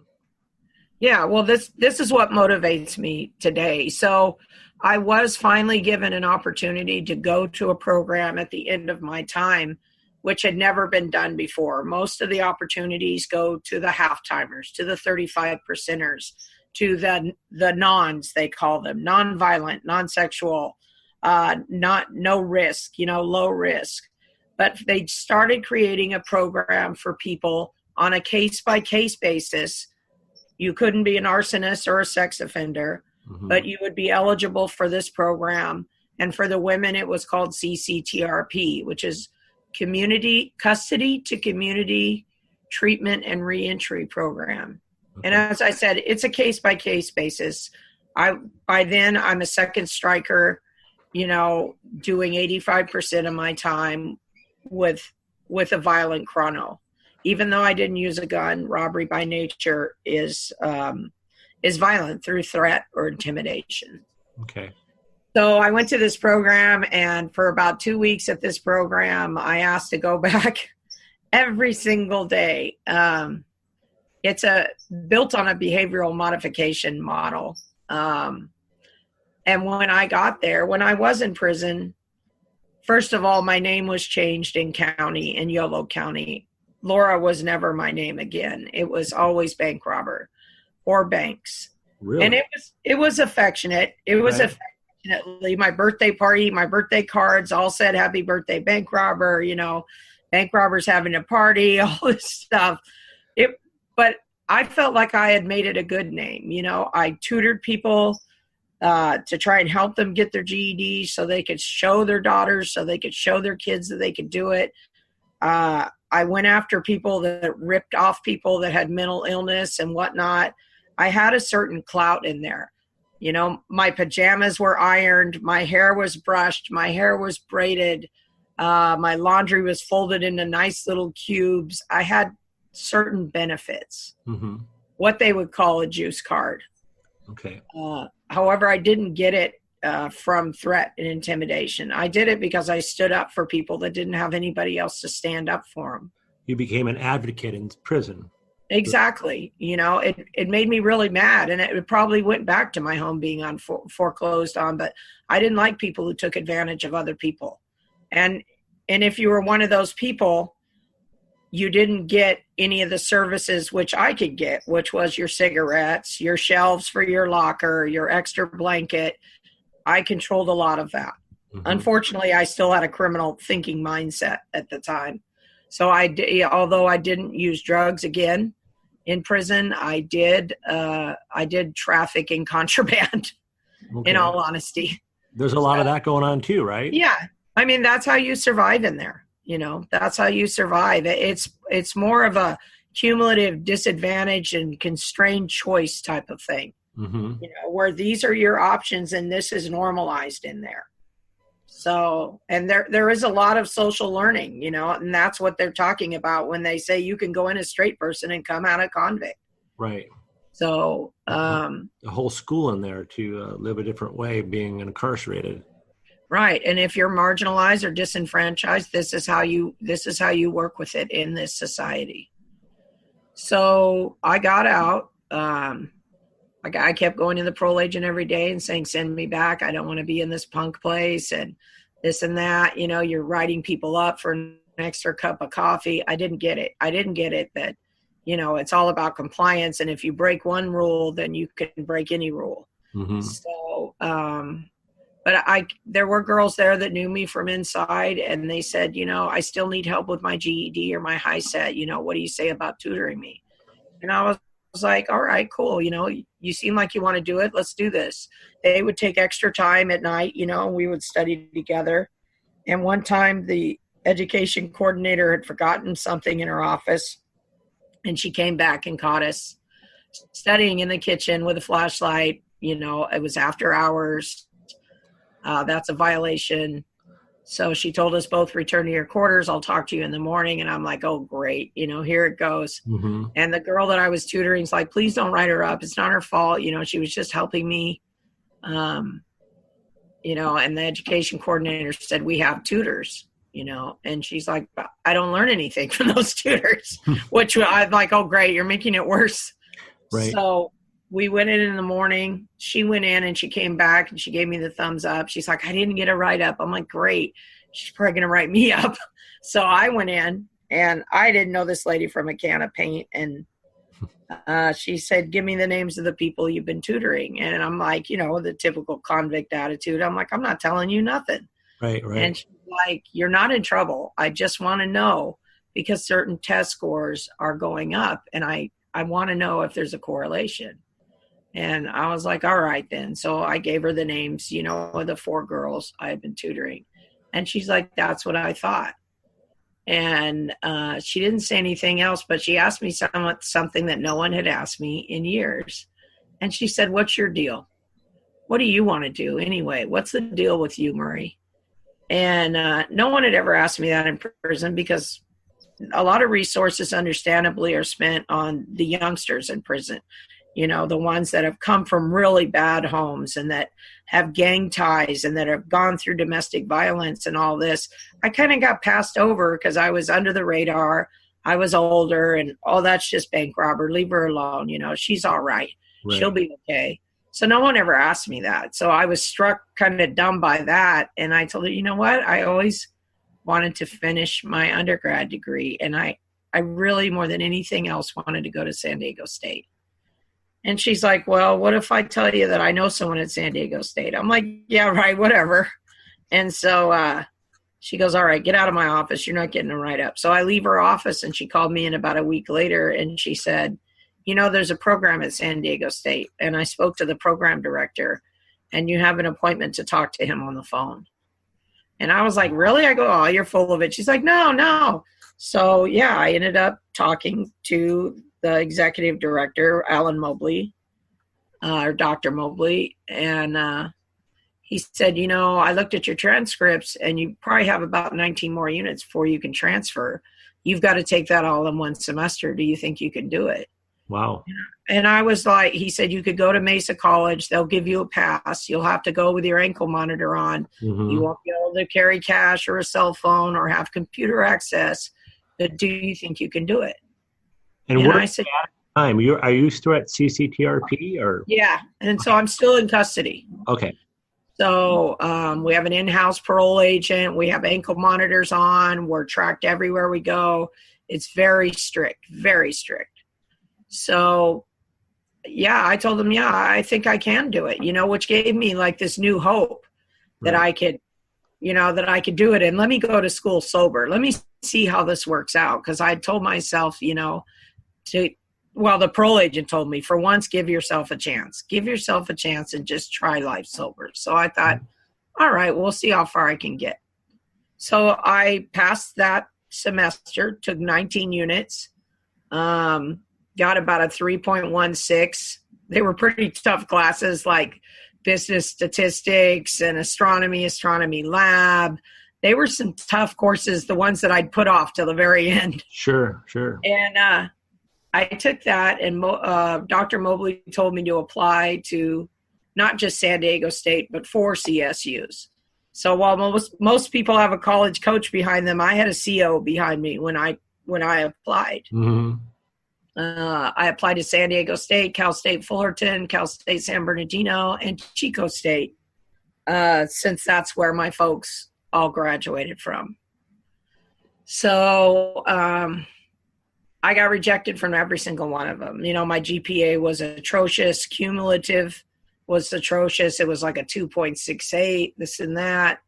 S2: Yeah, well, this is what motivates me today. So I was finally given an opportunity to go to a program at the end of my time, which had never been done before. Most of the opportunities go to the half-timers, to the 35%ers, to the nons, they call them, non-violent, non-sexual, no risk, low risk. But they started creating a program for people on a case-by-case basis. You couldn't be an arsonist or a sex offender, but you would be eligible for this program. And for the women, it was called CCTRP, which is Custody to Community Treatment and Reentry Program. Okay. And as I said, it's a case-by-case basis. By then, I'm a second striker, doing 85% of my time with a violent chrono. Even though I didn't use a gun, robbery by nature is violent through threat or intimidation.
S1: Okay.
S2: So I went to this program, and for about 2 weeks at this program, I asked to go back every single day. It's built on a behavioral modification model. And when I got there, when I was in prison, first of all, my name was changed in Yolo County. Laura was never my name again. It was always bank robber or Banks.
S1: Really?
S2: And it was affectionate. It was affectionately my birthday party, my birthday cards all said happy birthday bank robber, bank robbers having a party, all this stuff. But I felt like I had made it a good name. I tutored people to try and help them get their GED so they could show their daughters, so they could show their kids that they could do it. I went after people that ripped off people that had mental illness and whatnot. I had a certain clout in there. My pajamas were ironed, my hair was brushed, my hair was braided, my laundry was folded into nice little cubes. I had certain benefits, what they would call a juice card.
S1: Okay.
S2: However, I didn't get it from threat and intimidation. I did it because I stood up for people that didn't have anybody else to stand up for them.
S1: You became an advocate in prison.
S2: Exactly. It made me really mad, and it probably went back to my home being foreclosed on, but I didn't like people who took advantage of other people. And if you were one of those people, you didn't get any of the services which I could get, which was your cigarettes, your shelves for your locker, your extra blanket. I controlled a lot of that. Unfortunately, I still had a criminal thinking mindset at the time. So although I didn't use drugs again in prison, I did traffic in contraband, in all honesty.
S1: There's a lot of that going on too, right?
S2: Yeah. I mean, that's how you survive in there. That's how you survive. It's more of a cumulative disadvantage and constrained choice type of thing, where these are your options and this is normalized in there. So, and there is a lot of social learning, and that's what they're talking about when they say you can go in a straight person and come out a convict.
S1: Right.
S2: So,
S1: a whole school in there to live a different way, being incarcerated.
S2: Right. And if you're marginalized or disenfranchised, this is how you work with it in this society. So I got out. I kept going to the parole agent every day and saying, send me back. I don't want to be in this punk place and this and that. You're writing people up for an extra cup of coffee. I didn't get it. That, it's all about compliance. And if you break one rule, then you can break any rule. So, but there were girls there that knew me from inside, and they said, I still need help with my GED or my high set. What do you say about tutoring me? And I was like, all right, cool. You seem like you want to do it. Let's do this. They would take extra time at night, we would study together. And one time the education coordinator had forgotten something in her office, and she came back and caught us studying in the kitchen with a flashlight. It was after hours. That's a violation. So she told us both, return to your quarters. I'll talk to you in the morning. And I'm like, oh, great. Here it goes. And the girl that I was tutoring is like, please don't write her up. It's not her fault. She was just helping me. And the education coordinator said, we have tutors, and she's like, I don't learn anything from those tutors, which I'm like, oh, great. You're making it worse.
S1: Right.
S2: So we went in the morning. She went in and she came back and she gave me the thumbs up. She's like, I didn't get a write up. I'm like, great. She's probably going to write me up. So I went in, and I didn't know this lady from a can of paint. And she said, give me the names of the people you've been tutoring. And I'm like, the typical convict attitude. I'm like, I'm not telling you nothing.
S1: Right.
S2: And she's like, you're not in trouble. I just want to know, because certain test scores are going up, and I want to know if there's a correlation. And I was like, all right then. So I gave her the names, of the 4 girls I had been tutoring. And she's like, that's what I thought. And she didn't say anything else, but she asked me something that no one had asked me in years. And she said, what's your deal? what do you want to do anyway? What's the deal with you, Murray? And no one had ever asked me that in prison, because a lot of resources, understandably, are spent on the youngsters in prison. You know, the ones that have come from really bad homes and that have gang ties and that have gone through domestic violence and all this. I kind of got passed over because I was under the radar. I was older, and oh, that's just bank robber. Leave her alone. You know, she's all right. She'll be okay. So no one ever asked me that. So I was struck kind of dumb by that. And I told her, you know what? I always wanted to finish my undergrad degree. And I really, more than anything else, wanted to go to San Diego State. And she's like, well, what if I tell you that I know someone at San Diego State? I'm like, yeah, right, whatever. And so she goes, all right, get out of my office. You're not getting a write-up. So I leave her office, and she called me in about a week later, and she said, you know, there's a program at San Diego State. And I spoke to the program director, and you have an appointment to talk to him on the phone. And I was like, really? I go, oh, you're full of it. She's like, no. So, yeah, I ended up talking to the executive director, Alan Mobley, or Dr. Mobley. And he said, you know, I looked at your transcripts, and you probably have about 19 more units before you can transfer. You've got to take that all in one semester. Do you think you can do it?
S1: Wow.
S2: And I was like, he said, you could go to Mesa College. They'll give you a pass. You'll have to go with your ankle monitor on.
S1: Mm-hmm.
S2: You won't be able to carry cash or a cell phone or have computer access. But do you think you can do it?
S1: And I said, time? Are you still at CCTRP or?
S2: Yeah. And so I'm still in custody.
S1: Okay.
S2: So we have an in-house parole agent. We have ankle monitors on. We're tracked everywhere we go. It's very strict, very strict. So, yeah, I told them, yeah, I think I can do it, you know, which gave me like this new hope that I could, you know, that I could do it. And let me go to school sober. Let me see how this works out. Because I told myself, you know, the parole agent told me, for once, give yourself a chance. Give yourself a chance and just try life sober. So I thought, all right, we'll see how far I can get. So I passed that semester, took 19 units. Got about a 3.16. They were pretty tough classes, like business statistics and astronomy lab. They were some tough courses, the ones that I'd put off till the very end.
S1: Sure.
S2: And I took that, and Dr. Mobley told me to apply to not just San Diego State, but 4 CSUs. So while most people have a college coach behind them, I had a CO behind me when I applied.
S1: Mm-hmm.
S2: I applied to San Diego State, Cal State Fullerton, Cal State San Bernardino, and Chico State, since that's where my folks all graduated from. So I got rejected from every single one of them. You know, my GPA was atrocious. Cumulative was atrocious. It was like a 2.68, this and that.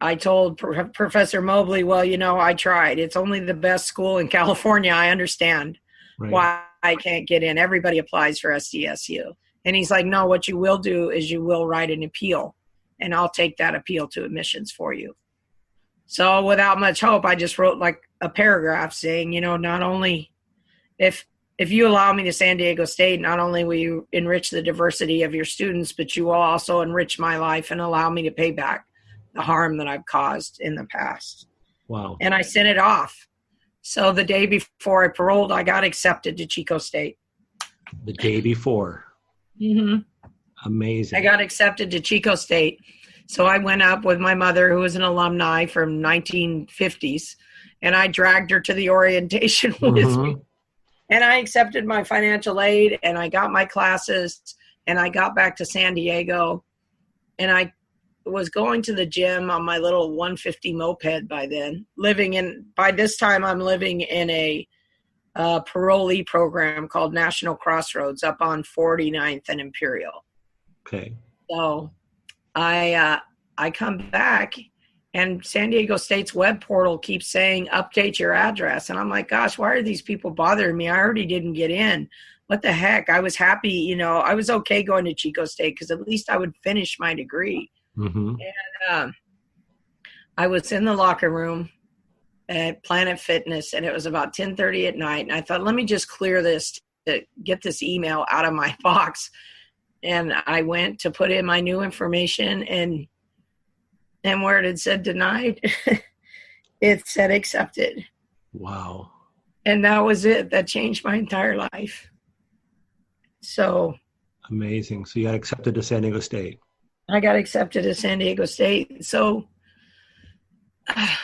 S2: I told Professor Mobley, well, you know, I tried. It's only the best school in California. I understand why I can't get in. Everybody applies for SDSU. And he's like, no, what you will do is you will write an appeal, and I'll take that appeal to admissions for you. So without much hope, I just wrote like a paragraph saying, you know, not only if you allow me to San Diego State, not only will you enrich the diversity of your students, but you will also enrich my life and allow me to pay back the harm that I've caused in the past.
S1: Wow.
S2: And I sent it off. So the day before I paroled, I got accepted to Chico State.
S1: The day before.
S2: Mm-hmm.
S1: Amazing.
S2: I got accepted to Chico State. So I went up with my mother, who was an alumni from 1950s, and I dragged her to the orientation with me. And I accepted my financial aid, and I got my classes, and I got back to San Diego, and I was going to the gym on my little 150 moped by then. By this time, I'm living in a parolee program called National Crossroads up on 49th and Imperial.
S1: Okay.
S2: So I come back, and San Diego State's web portal keeps saying, update your address. And I'm like, gosh, why are these people bothering me? I already didn't get in. What the heck? I was happy, you know, I was okay going to Chico State because at least I would finish my degree.
S1: Mm-hmm.
S2: And I was in the locker room at Planet Fitness, and it was about 10:30 at night. And I thought, let me just clear this to get this email out of my box. And I went to put in my new information, and where it had said denied, it said accepted.
S1: Wow.
S2: And that was it. That changed my entire life. So
S1: Amazing. So you got accepted to San Diego State.
S2: I got accepted to San Diego State. So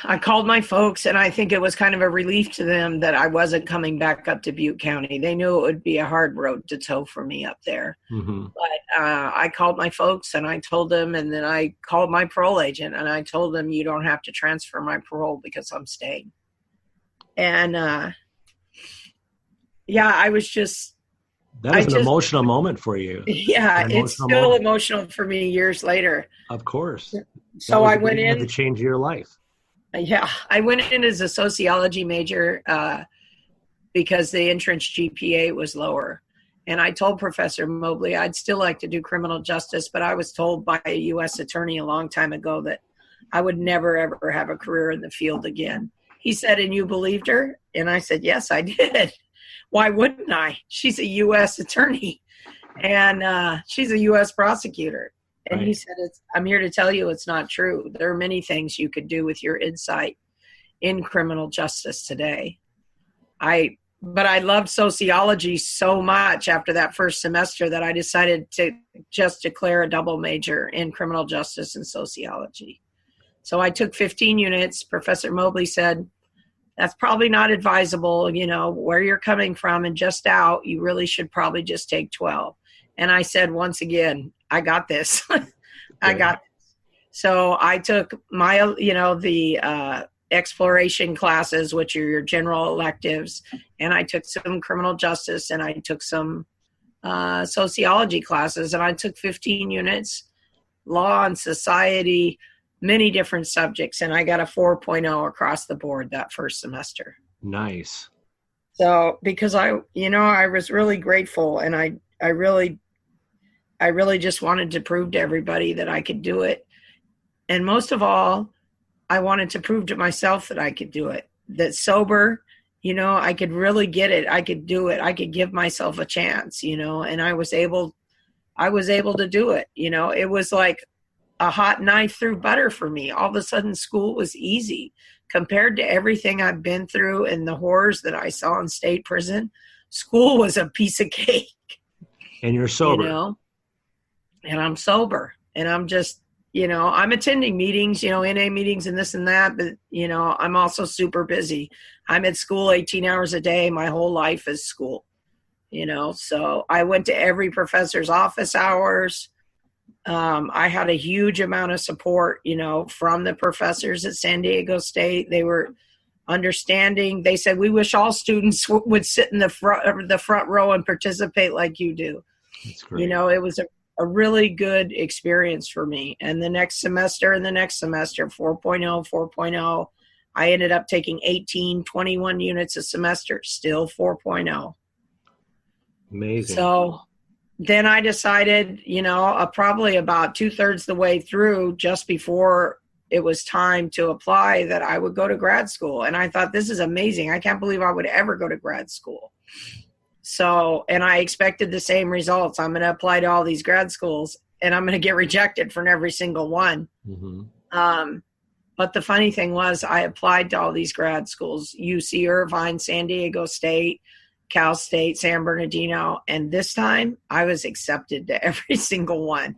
S2: I called my folks, and I think it was kind of a relief to them that I wasn't coming back up to Butte County. They knew it would be a hard road to toe for me up there.
S1: Mm-hmm.
S2: But I called my folks, and I told them, and then I called my parole agent, and I told them, you don't have to transfer my parole because I'm staying. And I was just...
S1: That was an emotional moment for you.
S2: Yeah, it's still emotional for me years later.
S1: Of course.
S2: So I went in
S1: to change your life.
S2: Yeah, I went in as a sociology major because the entrance GPA was lower. And I told Professor Mobley I'd still like to do criminal justice, but I was told by a U.S. attorney a long time ago that I would never, ever have a career in the field again. He said, and you believed her? And I said, yes, I did. Why wouldn't I? She's a U.S. attorney, and she's a U.S. prosecutor. And he said, I'm here to tell you it's not true. There are many things you could do with your insight in criminal justice today. But I loved sociology so much after that first semester that I decided to just declare a double major in criminal justice and sociology. So I took 15 units. Professor Mobley said, that's probably not advisable, where you're coming from and just out, you really should probably just take 12. And I said, once again, I got this. I got this. So I took my, the exploration classes, which are your general electives, and I took some criminal justice, and I took some sociology classes, and I took 15 units, law and society, many different subjects, and I got a 4.0 across the board that first semester.
S1: Nice.
S2: So because I was really grateful, and I really just wanted to prove to everybody that I could do it. And most of all, I wanted to prove to myself that I could do it, that sober, I could really get it. I could do it. I could give myself a chance, and I was able to do it. It was like a hot knife through butter for me. All of a sudden school was easy compared to everything I've been through and the horrors that I saw in state prison. School was a piece of cake.
S1: And you're sober.
S2: And I'm sober, and I'm just, I'm attending meetings, NA meetings and this and that, but, I'm also super busy. I'm at school 18 hours a day. My whole life is school, so I went to every professor's office hours. I had a huge amount of support, from the professors at San Diego State. They were understanding. They said, we wish all students would sit in the front row and participate like you do.
S1: That's great.
S2: It was a really good experience for me. And the next semester 4.0, I ended up taking 21 units a semester, still 4.0.
S1: Amazing.
S2: So then I decided, probably about 2/3 the way through, just before it was time to apply, that I would go to grad school. And I thought, this is amazing. I can't believe I would ever go to grad school. So, and I expected the same results. I'm going to apply to all these grad schools, and I'm going to get rejected from every single one.
S1: Mm-hmm.
S2: But the funny thing was, I applied to all these grad schools, UC Irvine, San Diego State, Cal State, San Bernardino. And this time I was accepted to every single one.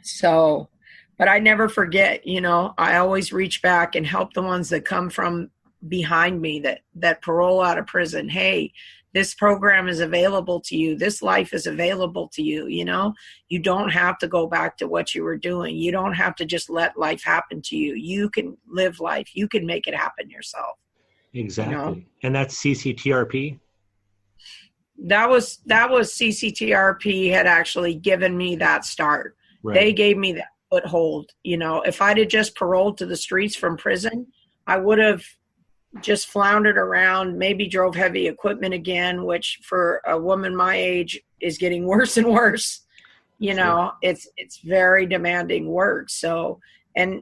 S2: So, but I never forget, I always reach back and help the ones that come from behind me, that parole out of prison. Hey, this program is available to you. This life is available to you. You don't have to go back to what you were doing. You don't have to just let life happen to you. You can live life. You can make it happen yourself.
S1: Exactly. And that's CCTRP?
S2: That was CCTRP had actually given me that start. Right. They gave me that foothold. If I'd have just paroled to the streets from prison, I would have just floundered around, maybe drove heavy equipment again, which for a woman my age is getting worse and worse. Sure. It's very demanding work. So, and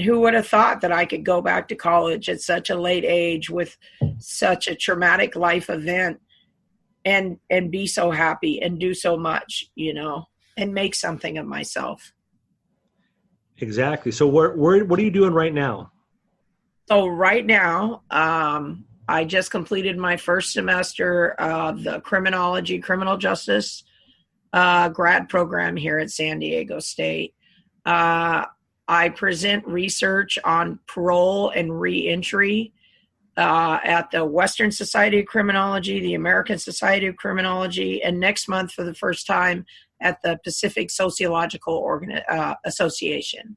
S2: who would have thought that I could go back to college at such a late age with such a traumatic life event and be so happy and do so much, and make something of myself.
S1: Exactly. So what are you doing right now?
S2: So right now, I just completed my first semester of the criminal justice grad program here at San Diego State. I present research on parole and reentry at the Western Society of Criminology, the American Society of Criminology, and next month for the first time at the Pacific Sociological Association.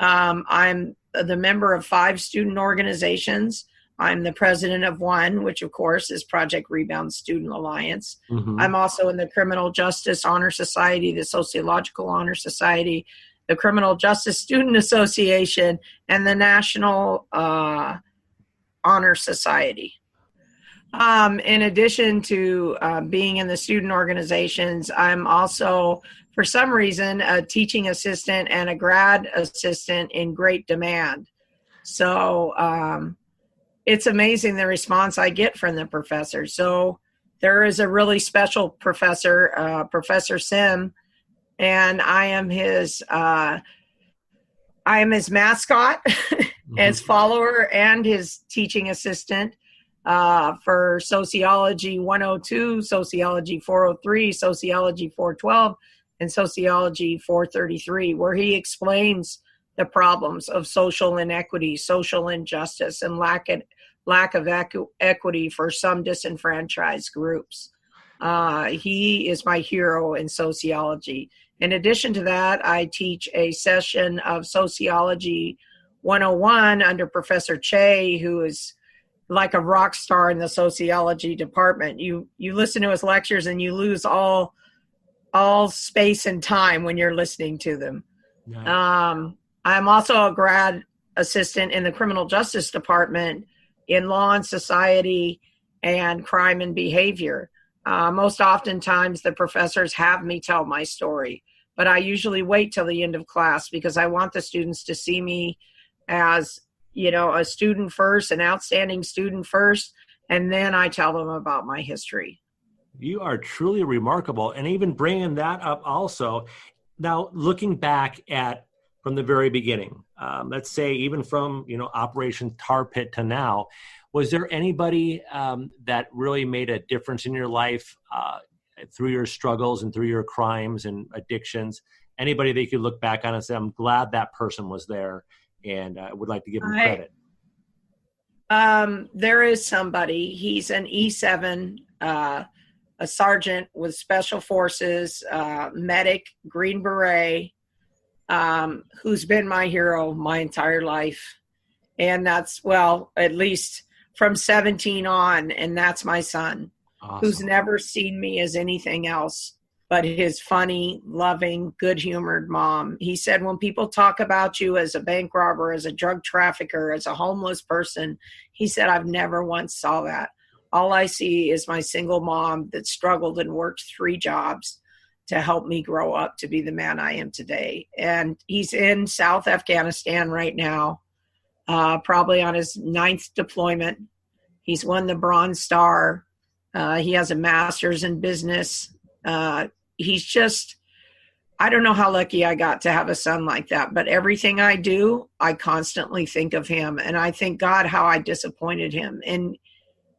S2: I'm the member of 5 student organizations. I'm the president of one, which of course is Project Rebound Student Alliance. Mm-hmm. I'm also in the Criminal Justice Honor Society, the Sociological Honor Society, the Criminal Justice Student Association, and the National Honor Society. In addition to being in the student organizations, I'm also, for some reason, a teaching assistant and a grad assistant in great demand. So it's amazing the response I get from the professors. So there is a really special professor, Professor Sim, and I am his mascot, his follower, and his teaching assistant for Sociology 102, Sociology 403, Sociology 412, and Sociology 433, where he explains the problems of social inequity, social injustice, and lack of equity for some disenfranchised groups. He is my hero in sociology. In addition to that, I teach a session of Sociology 101 under Professor Che, who is like a rock star in the sociology department. You listen to his lectures and you lose all space and time when you're listening to them. Nice. I'm also a grad assistant in the criminal justice department in law and society and crime and behavior. Most oftentimes the professors have me tell my story, but I usually wait till the end of class because I want the students to see me as, a student first, an outstanding student first, and then I tell them about my history.
S1: You are truly remarkable. And even bringing that up also, now looking back at from the very beginning, let's say even from, Operation Tarpit to now, was there anybody that really made a difference in your life through your struggles and through your crimes and addictions? Anybody that you could look back on and say, I'm glad that person was there, and I would like to give him credit?
S2: There is somebody. He's an E7, a sergeant with Special Forces, medic, Green Beret, who's been my hero my entire life. And that's, at least from 17 on, and that's my son. Awesome. Who's never seen me as anything else but his funny, loving, good-humored mom. He said, when people talk about you as a bank robber, as a drug trafficker, as a homeless person, he said, I've never once saw that. All I see is my single mom that struggled and worked 3 jobs to help me grow up to be the man I am today. And he's in South Afghanistan right now, probably on his 9th deployment. He's won the Bronze Star. He has a master's in business. He's just, I don't know how lucky I got to have a son like that, but everything I do, I constantly think of him. And I thank God how I disappointed him. And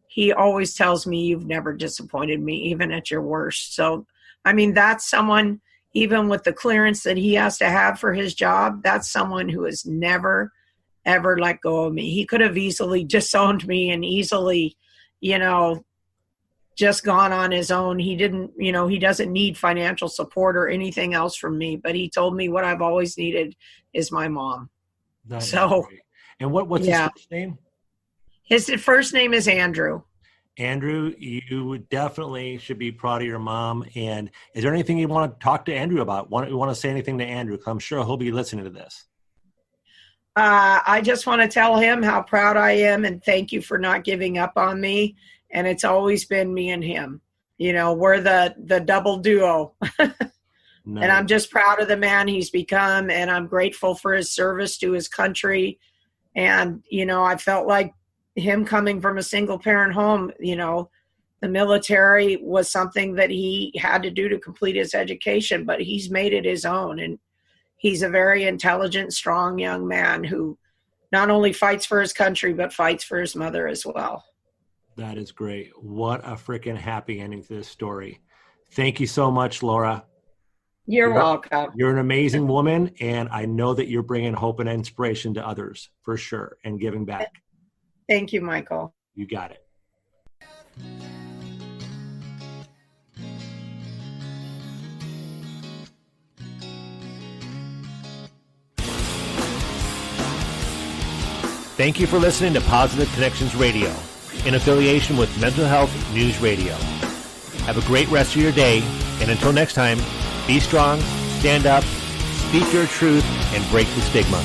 S2: he always tells me, you've never disappointed me, even at your worst. So, that's someone, even with the clearance that he has to have for his job, that's someone who has never, ever let go of me. He could have easily disowned me and easily, just gone on his own. He didn't, he doesn't need financial support or anything else from me, but he told me what I've always needed is my mom.
S1: That's great. And what's his first name?
S2: His first name is Andrew.
S1: Andrew, you definitely should be proud of your mom. And is there anything you want to talk to Andrew about? You want to say anything to Andrew? Because I'm sure he'll be listening to this.
S2: I just want to tell him how proud I am and thank you for not giving up on me. And it's always been me and him. We're the double duo. No. And I'm just proud of the man he's become. And I'm grateful for his service to his country. And, I felt like him coming from a single parent home, the The military was something that he had to do to complete his education, but he's made it his own. And he's a very intelligent, strong young man who not only fights for his country, but fights for his mother as well.
S1: That is great. What a freaking happy ending to this story. Thank you so much, Laura.
S2: You're welcome.
S1: You're an amazing woman, and I know that you're bringing hope and inspiration to others for sure and giving back.
S2: Thank you, Michael.
S1: You got it. Thank you for listening to Positive Connections Radio, in affiliation with Mental Health News Radio. Have a great rest of your day, and until next time, be strong, stand up, speak your truth, and break the stigma.